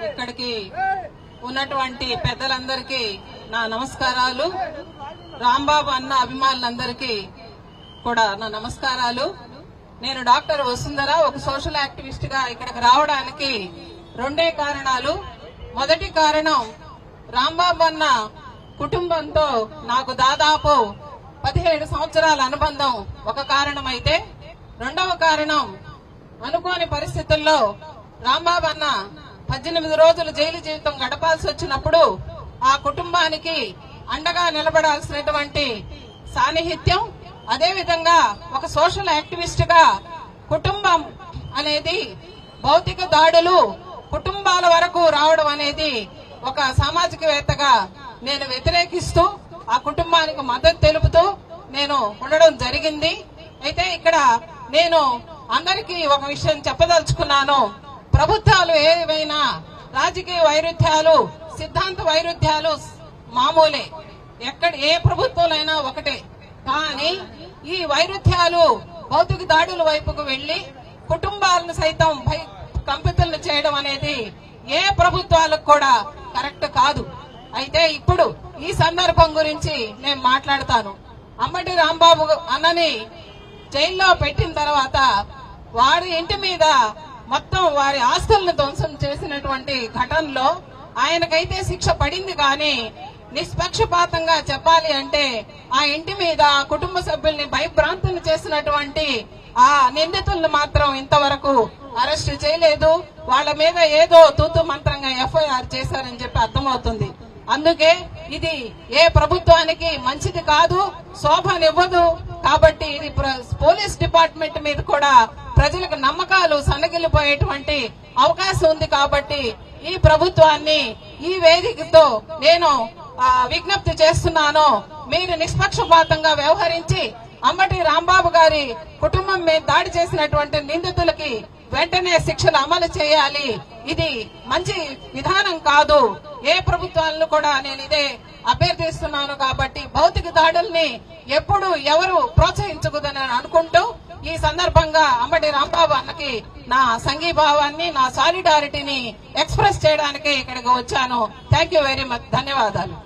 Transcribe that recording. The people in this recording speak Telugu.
ఇక్కడికి ఉన్నటువంటి పెద్దలందరికీ నా నమస్కారాలు. రాంబాబు అన్న అభిమానులందరికీ కూడా నా నమస్కారాలు. నేను డాక్టర్ వసుంధర, ఒక సోషల్ యాక్టివిస్ట్ గా ఇక్కడికి రావడానికి రెండే కారణాలు. మొదటి కారణం, రాంబాబు అన్న కుటుంబంతో నాకు దాదాపు 17 సంవత్సరాల అనుబంధం ఒక కారణం అయితే, రెండవ కారణం అనుకోని పరిస్థితుల్లో రాంబాబు అన్న 18 రోజులు జైలు జీవితం గడపాల్సి వచ్చినప్పుడు ఆ కుటుంబానికి అండగా నిలబడాల్సినటువంటి సాన్నిహిత్యం, అదేవిధంగా ఒక సోషల్ యాక్టివిస్ట్ గా కుటుంబం అనేది భౌతిక దాడులు కుటుంబాల వరకు రావడం అనేది ఒక సామాజికవేత్తగా నేను వ్యతిరేకిస్తూ ఆ కుటుంబానికి మద్దతు తెలుపుతూ నేను ఉండడం జరిగింది. అయితే ఇక్కడ నేను అందరికీ ఒక విషయం చెప్పదలుచుకున్నాను. ప్రభుత్వాలు ఏవైనా రాజకీయ వైరుధ్యాలు, సిద్ధాంత వైరుధ్యాలు మామూలే, ఏ ప్రభుత్వాలైనా ఒకటే. కానీ ఈ వైరుధ్యాలు భౌతిక దాడుల వైపుకు వెళ్లి కుటుంబాలను సైతం కంపితులను చేయడం అనేది ఏ ప్రభుత్వాలకు కూడా కరెక్ట్ కాదు. అయితే ఇప్పుడు ఈ సందర్భం గురించి నేను మాట్లాడతాను. అంబటి రాంబాబు అన్నని జైల్లో పెట్టిన తర్వాత వారి ఇంటి మీద మొత్తం వారి ఆస్తులను ధ్వంసం చేసినటువంటి ఘటనలో ఆయనకైతే శిక్ష పడింది. కానీ నిష్పక్షపాతంగా చెప్పాలి అంటే ఆ ఇంటి మీద కుటుంబ సభ్యుల్ని భయభ్రాంతులు చేసినటువంటి ఆ నిందితులను మాత్రం ఇంతవరకు అరెస్టు చేయలేదు. వాళ్ళ మీద ఏదో తూతు మంత్రంగా ఎఫ్ఐఆర్ చేశారని చెప్పి అర్థమవుతుంది. అందుకే ఇది ఏ ప్రభుత్వానికి మంచిది కాదు, శోభనివ్వదు. కాబట్టి ఇది పోలీస్ డిపార్ట్మెంట్ మీద కూడా ప్రజలకు నమ్మకాలు సన్నగిల్లిపోయేటువంటి అవకాశం ఉంది. కాబట్టి ఈ ప్రభుత్వాన్ని ఈ వేదికతో నేను విజ్ఞప్తి చేస్తున్నాను. మీరు నిష్పక్షపాతంగా వ్యవహరించి అంబటి రాంబాబు గారి కుటుంబం మీద దాడి చేసినటువంటి నిందితులకి వెంటనే శిక్షలు అమలు చేయాలి. ఇది మంచి విధానం కాదు. ఏ ప్రభుత్వాలను కూడా నేను ఇదే అభ్యర్థిస్తున్నాను. కాబట్టి భౌతిక దాడుల్ని ఎప్పుడు ఎవరు ప్రోత్సహించకూడదని అనుకుంటూ ఈ సందర్భంగా అంబటి రాంబాబు అన్నకి నా సంఘీభావాన్ని, నా సాలిడారిటీని ఎక్స్ప్రెస్ చేయడానికి ఇక్కడికి వచ్చాను. Thank you very much. ధన్యవాదాలు.